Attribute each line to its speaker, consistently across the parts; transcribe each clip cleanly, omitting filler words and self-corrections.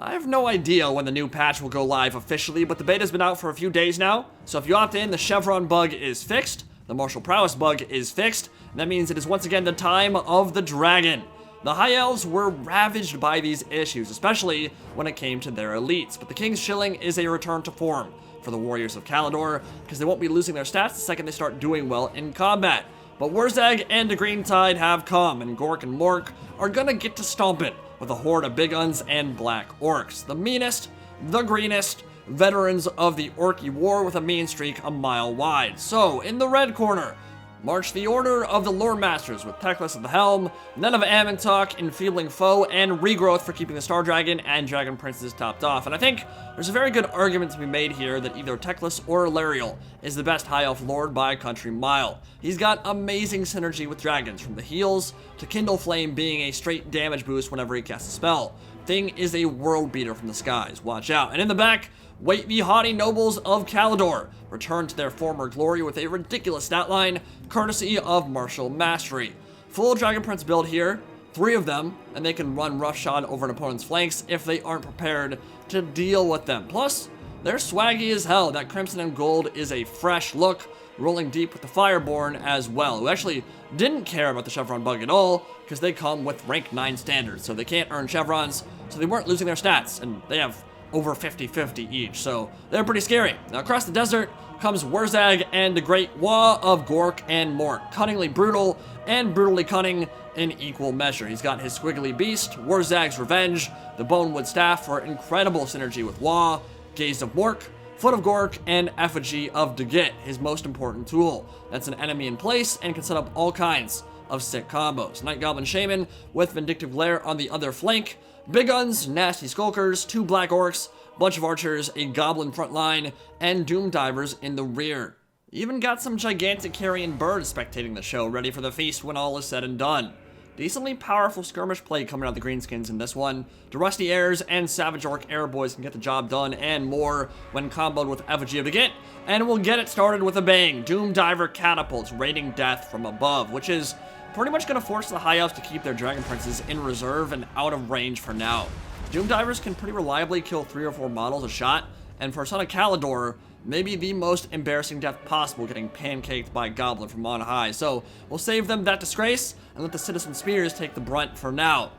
Speaker 1: I have no idea when the new patch will go live officially, but the beta's been out for a few days now. So if you opt in, the chevron bug is fixed, the Martial Prowess bug is fixed, and that means it is once again the time of the dragon. The High Elves were ravaged by these issues, especially when it came to their elites, but the King's Shilling is a return to form for the Warriors of Caledor, because they won't be losing their stats the second they start doing well in combat. But Wurrzag and the Green Tide have come, and Gork and Mork are gonna get to stomping with a horde of big uns and black orcs. The meanest, the greenest, veterans of the Orky War with a mean streak a mile wide. So, in the red corner, march the Order of the Lore Masters with Teclis at the helm, None of Amantok, Enfeebling Foe, and Regrowth for keeping the Star Dragon and Dragon Princes topped off. And I think there's a very good argument to be made here that either Teclis or Lariel is the best High Elf Lord by a country mile. He's got amazing synergy with dragons, from the heals to Kindle Flame being a straight damage boost whenever he casts a spell. Thing is a world beater from the skies, watch out. And in the back, wait, the haughty nobles of Caledor return to their former glory with a ridiculous stat line, courtesy of Martial Mastery. Full Dragon Prince build here, 3 of them, and they can run roughshod over an opponent's flanks if they aren't prepared to deal with them. Plus, they're swaggy as hell. That Crimson and Gold is a fresh look, rolling deep with the Fireborn as well, who actually didn't care about the chevron bug at all, because they come with rank 9 standards, so they can't earn chevrons, so they weren't losing their stats, and they have over 50-50 each, so they're pretty scary. Now across the desert comes Wurrzag and the Great Wa of Gork and Mork. Cunningly brutal and brutally cunning in equal measure. He's got his Squiggly Beast, Wurzag's Revenge, the Bonewood Staff for incredible synergy with Wa, Gaze of Mork, Foot of Gork, and Effigy of Degit, his most important tool. That's an enemy in place and can set up all kinds of sick combos. Night Goblin Shaman with Vindictive Glare on the other flank, big guns, nasty skulkers, 2 black orcs, bunch of archers, a goblin front line, and doom divers in the rear. Even got some gigantic carrion birds spectating the show, ready for the feast when all is said and done. Decently powerful skirmish play coming out of the Greenskins in this one. The Rusty Airs and Savage Orc Air Boys can get the job done and more when comboed with Effigy of Degit, and we'll get it started with a bang. Doom Diver Catapults raining death from above, which is pretty much going to force the High Elves to keep their Dragon Princes in reserve and out of range for now. Doom Divers can pretty reliably kill 3 or 4 models a shot, and for Son of Caledor, maybe the most embarrassing death possible, getting pancaked by a Goblin from on high. So we'll save them that disgrace and let the Citizen Spears take the brunt for now.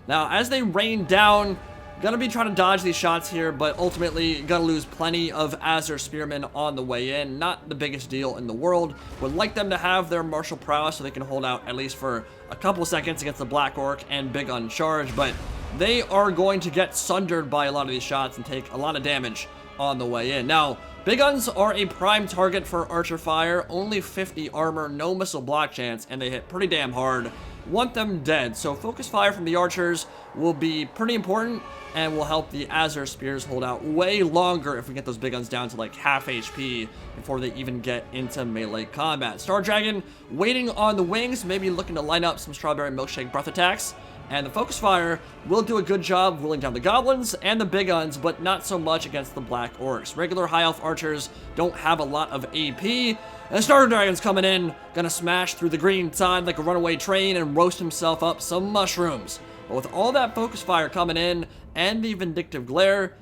Speaker 1: Now, as they rain down, gonna be trying to dodge these shots here, but ultimately gonna lose plenty of Azure Spearmen on the way in. Not the biggest deal in the world. Would like them to have their Martial Prowess so they can hold out at least for a couple seconds against the Black Orc and Big Uncharge, but they are going to get sundered by a lot of these shots and take a lot of damage on the way in. Now, Big Guns are a prime target for Archer Fire, only 50 armor, no missile block chance, and they hit pretty damn hard. Want them dead, so focus fire from the archers will be pretty important and will help the Azure Spears hold out way longer if we get those Big Guns down to like half HP before they even get into melee combat. Star Dragon waiting on the wings, maybe looking to line up some Strawberry Milkshake breath attacks. And the Focus Fire will do a good job rolling down the Goblins and the Big Guns, but not so much against the Black Orcs. Regular High Elf Archers don't have a lot of AP, and Star Dragon's coming in, gonna smash through the Green Tide like a runaway train and roast himself up some mushrooms. But with all that Focus Fire coming in, and the Vindictive Glare,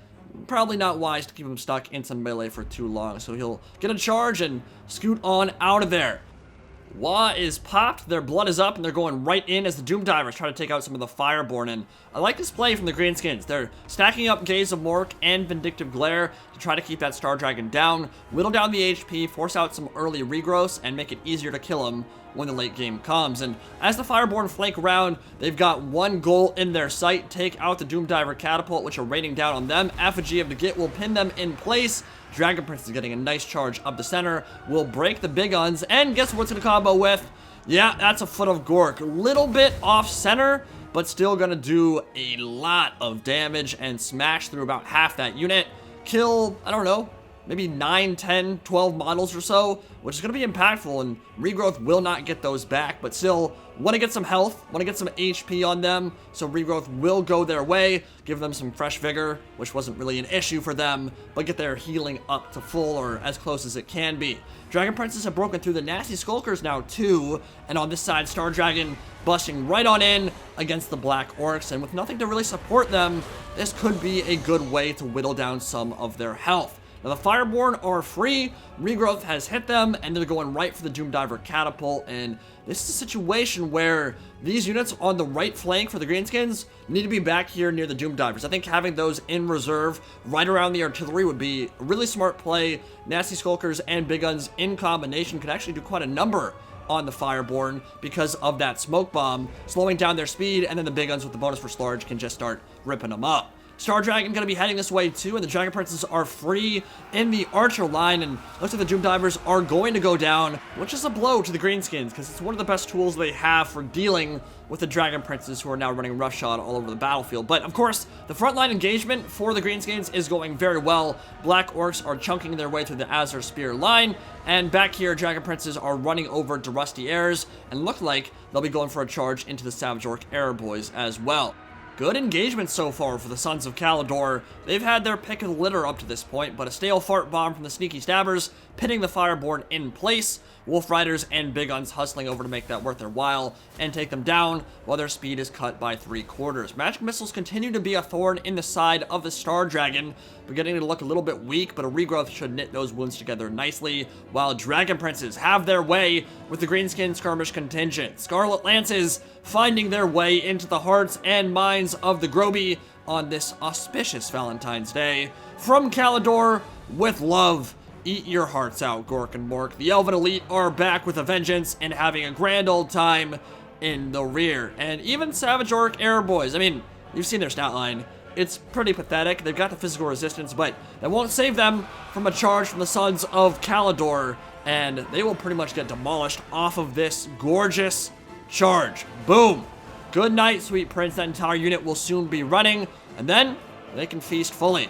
Speaker 1: probably not wise to keep him stuck in some melee for too long, so he'll get a charge and scoot on out of there. Wa is popped, their blood is up, and they're going right in as the Doom Divers try to take out some of the Fireborn. And I like this play from the Greenskins. They're stacking up Gaze of Mork and Vindictive Glare to try to keep that Star Dragon down, whittle down the HP, force out some early regrowths, and make it easier to kill him when the late game comes. And as the Fireborn flank around, they've got one goal in their sight: take out the Doom Diver Catapult, which are raining down on them. Effigy of Degit will pin them in place. Dragon Prince is getting a nice charge up the center, will break the Big Guns, and guess what's gonna combo with? Yeah, that's a Foot of Gork. Little bit off center, but still gonna do a lot of damage and smash through about half that unit. Kill, I don't know, maybe 9, 10, 12 models or so, which is going to be impactful, and regrowth will not get those back, but still want to get some health, want to get some HP on them, so regrowth will go their way, give them some fresh vigor, which wasn't really an issue for them, but get their healing up to full or as close as it can be. Dragon Princes have broken through the nasty Skulkers now too, and on this side, Star Dragon busting right on in against the Black Orcs, and with nothing to really support them, this could be a good way to whittle down some of their health. Now the Fireborn are free, regrowth has hit them, and they're going right for the Doomdiver Catapult, and this is a situation where these units on the right flank for the Greenskins need to be back here near the Doomdivers. I think having those in reserve right around the artillery would be a really smart play. Nasty Skulkers and Big Guns in combination could actually do quite a number on the Fireborn because of that smoke bomb, slowing down their speed, and then the Big Guns with the bonus for Large can just start ripping them up. Star Dragon going to be heading this way too, and the Dragon Princes are free in the Archer line, and looks like the Doomdivers are going to go down, which is a blow to the Greenskins, because it's one of the best tools they have for dealing with the Dragon Princes who are now running roughshod all over the battlefield. But of course, the frontline engagement for the Greenskins is going very well. Black Orcs are chunking their way through the Azure Spear line, and back here, Dragon Princes are running over to Rusty Airs, and look like they'll be going for a charge into the Savage Orc Air Boys as well. Good engagement so far for the Sons of Caledor. They've had their pick of the litter up to this point, but a stale fart bomb from the Sneaky Stabbers, pitting the Fireborn in place. Wolf Riders and Big Guns hustling over to make that worth their while and take them down while their speed is cut by 3/4. Magic Missiles continue to be a thorn in the side of the Star Dragon, beginning to look a little bit weak, but a regrowth should knit those wounds together nicely, while Dragon Princes have their way with the Greenskin skirmish contingent. Scarlet Lances finding their way into the hearts and minds of the Groby on this auspicious Valentine's Day. From Caledor, with love, eat your hearts out, Gork and Mork. The Elven Elite are back with a vengeance and having a grand old time in the rear. And even Savage Orc Air Boys, I mean, you've seen their stat line. It's pretty pathetic. They've got the physical resistance, but that won't save them from a charge from the Sons of Caledor, and they will pretty much get demolished off of this gorgeous charge. Boom! Good night, sweet prince. That entire unit will soon be running, and then they can feast fully.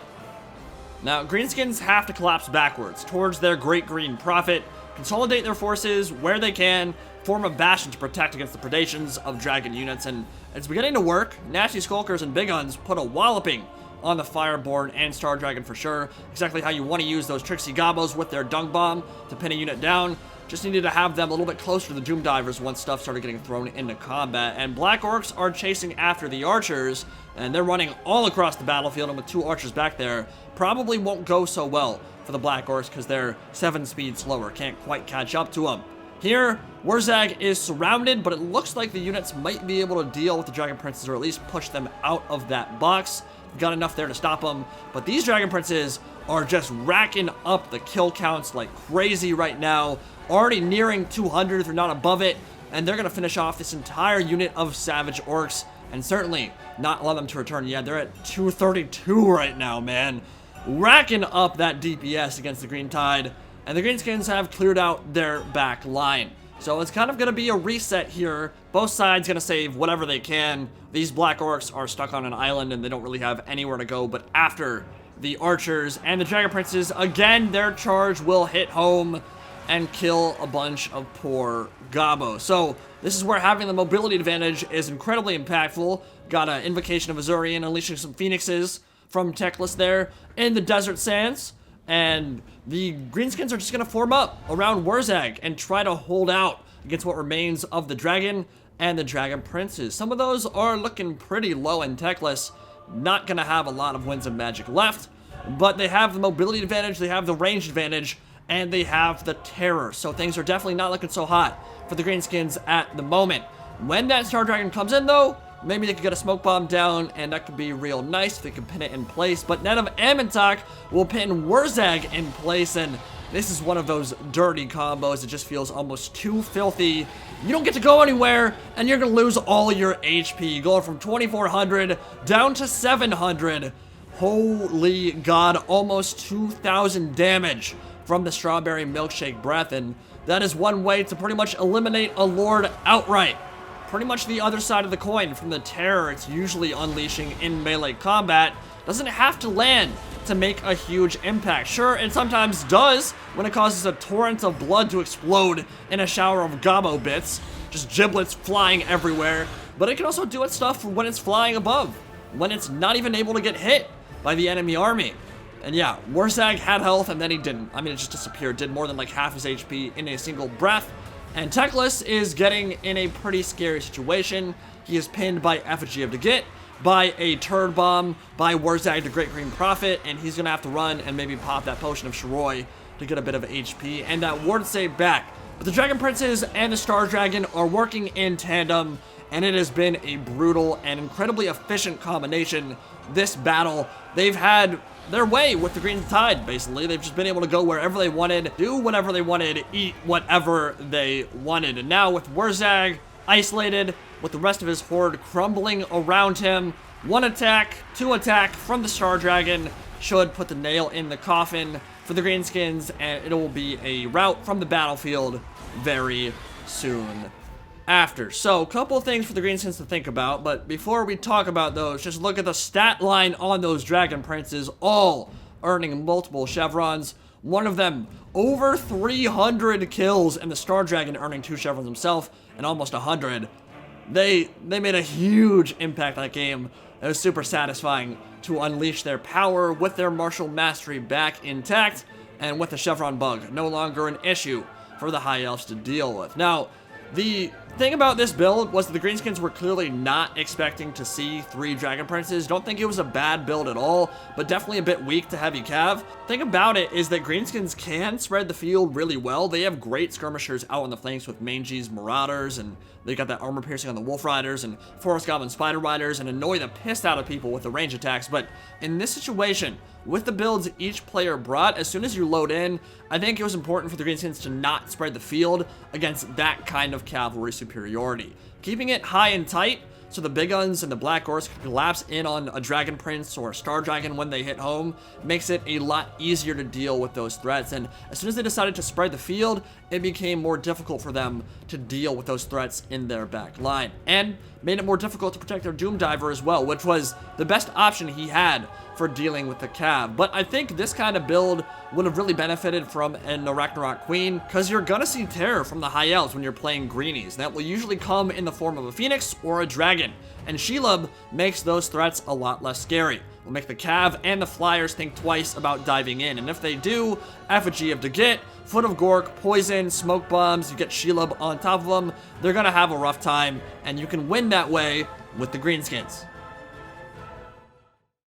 Speaker 1: Now, Greenskins have to collapse backwards towards their Great Green Prophet, consolidate their forces where they can, form a bastion to protect against the predations of dragon units, and it's beginning to work. Nasty Skulkers and Big Guns put a walloping on the Fireborn and Star Dragon for sure. Exactly how you want to use those Trixie Gobos with their Dung Bomb to pin a unit down. Just needed to have them a little bit closer to the Doomdivers once stuff started getting thrown into combat. And Black Orcs are chasing after the Archers, and they're running all across the battlefield, and with 2 Archers back there, probably won't go so well for the Black Orcs because they're 7 speed slower, can't quite catch up to them. Here, Wurrzag is surrounded, but it looks like the units might be able to deal with the Dragon Princes, or at least push them out of that box. We've got enough there to stop them, but these Dragon Princes are just racking up the kill counts like crazy right now. Already nearing 200 if they're not above it, and they're going to finish off this entire unit of Savage Orcs, and certainly not allow them to return yet. They're at 232 right now, man. Racking up that DPS against the Green Tide, and the Greenskins have cleared out their back line. So it's kind of going to be a reset here. Both sides going to save whatever they can. These Black Orcs are stuck on an island, and they don't really have anywhere to go but after the Archers. And the Dragon Princes, again, their charge will hit home and kill a bunch of poor Gobbo. So this is where having the mobility advantage is incredibly impactful. Got an Invocation of Azurian, unleashing some Phoenixes from Teclis there in the Desert Sands. And the Greenskins are just going to form up around Wurrzag and try to hold out against what remains of the Dragon and the Dragon Princes. Some of those are looking pretty low in Teclis. Not going to have a lot of Winds of Magic left, but they have the mobility advantage, they have the range advantage, and they have the terror. So things are definitely not looking so hot for the Greenskins at the moment. When that Star Dragon comes in, though, maybe they could get a smoke bomb down, and that could be real nice if they can pin it in place. But Net of Amentok will pin Wurrzag in place, and this is one of those dirty combos. It just feels almost too filthy. You don't get to go anywhere, and you're going to lose all your HP. Going from 2,400 down to 700. Holy God, almost 2,000 damage from the Strawberry Milkshake Breath, and that is one way to pretty much eliminate a Lord outright. Pretty much the other side of the coin from the terror it's usually unleashing in melee combat. Doesn't have to land to make a huge impact. Sure, it sometimes does when it causes a torrent of blood to explode in a shower of gobbo bits, just giblets flying everywhere, but it can also do its stuff when it's flying above, when it's not even able to get hit by the enemy army. And yeah, Wurrzag had health and then he didn't. I mean, it just disappeared, did more than like half his HP in a single breath. And Teclis is getting in a pretty scary situation. He is pinned by Effigy of the Git, by a turd bomb, by Wurrzag the Great Green Prophet, and he's gonna have to run and maybe pop that potion of Shiroi to get a bit of HP and that ward save back. But the Dragon Princes and the Star Dragon are working in tandem, and it has been a brutal and incredibly efficient combination this battle. They've had their way with the Green Tide, basically. They've just been able to go wherever they wanted, do whatever they wanted, eat whatever they wanted. And now with Wurrzag isolated, with the rest of his horde crumbling around him, one attack, two attack from the Star Dragon should put the nail in the coffin for the Greenskins, and it will be a rout from the battlefield very soon after. So, a couple of things for the Greenskins to think about, but before we talk about those, just look at the stat line on those Dragon Princes, all earning multiple chevrons. One of them over 300 kills, and the Star Dragon earning 2 chevrons himself, and almost 100. They made a huge impact that game. It was super satisfying to unleash their power with their martial mastery back intact, and with the chevron bug no longer an issue for the High Elves to deal with. Now, the thing about this build was that the Greenskins were clearly not expecting to see 3 Dragon Princes. Don't think it was a bad build at all, but definitely a bit weak to heavy cav. Thing about it is that Greenskins can spread the field really well. They have great skirmishers out on the flanks with Mangy's Marauders, and they got that armor piercing on the Wolf Riders and Forest Goblin Spider Riders, and annoy the piss out of people with the range attacks. But in this situation, with the builds each player brought, as soon as you load in, I think it was important for the Greenskins to not spread the field against that kind of cavalry superiority. Keeping it high and tight, so the big guns and the Black Horse can collapse in on a Dragon Prince or a Star Dragon when they hit home, makes it a lot easier to deal with those threats. And as soon as they decided to spread the field, it became more difficult for them to deal with those threats in their back line, and made it more difficult to protect their Doom Diver as well, which was the best option he had for dealing with the Cav. But I think this kind of build would have really benefited from an Ragnarok Queen, because you're gonna see terror from the High Elves when you're playing Greenies. That will usually come in the form of a Phoenix or a Dragon, and Shelob makes those threats a lot less scary. Will make the Cav and the Flyers think twice about diving in, and if they do, Effigy of the Git, Foot of Gork, Poison, Smoke Bombs, you get Shelob on top of them, they're gonna have a rough time, and you can win that way with the Greenskins.